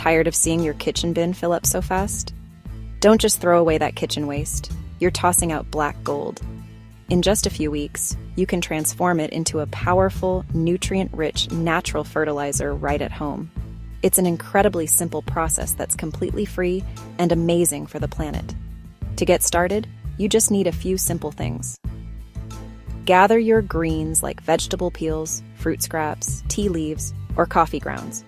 Tired of seeing your kitchen bin fill up so fast? Don't just throw away that kitchen waste. You're tossing out black gold. In just a few weeks, you can transform it into a powerful, nutrient-rich, natural fertilizer right at home. It's an incredibly simple process that's completely free and amazing for the planet. To get started, you just need a few simple things. Gather your greens like vegetable peels, fruit scraps, tea leaves, or coffee grounds.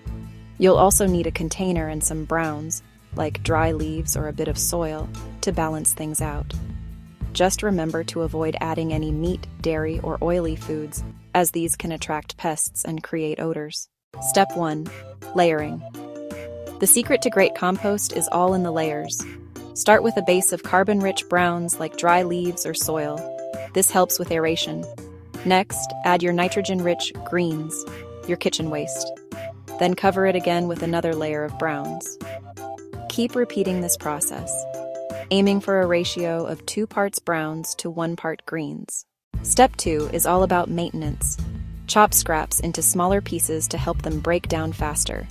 You'll also need a container and some browns, like dry leaves or a bit of soil, to balance things out. Just remember to avoid adding any meat, dairy, or oily foods, as these can attract pests and create odors. Step 1. Layering. The secret to great compost is all in the layers. Start with a base of carbon-rich browns like dry leaves or soil. This helps with aeration. Next, add your nitrogen-rich greens, your kitchen waste. Then cover it again with another layer of browns. Keep repeating this process, aiming for a ratio of 2 parts browns to 1 part greens. Step 2 is all about maintenance. Chop scraps into smaller pieces to help them break down faster.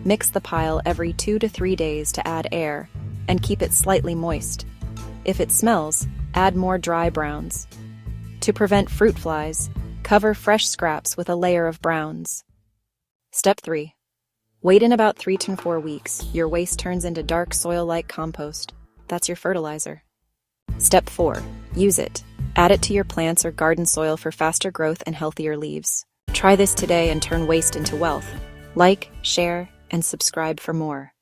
Mix the pile every 2 to 3 days to add air and keep it slightly moist. If it smells, add more dry browns. To prevent fruit flies, cover fresh scraps with a layer of browns. Step 3. Wait in about 3 to 4 weeks. Your waste turns into dark soil-like compost. That's your fertilizer. Step 4. Use it. Add it to your plants or garden soil for faster growth and healthier leaves. Try this today and turn waste into wealth. Like, share, and subscribe for more.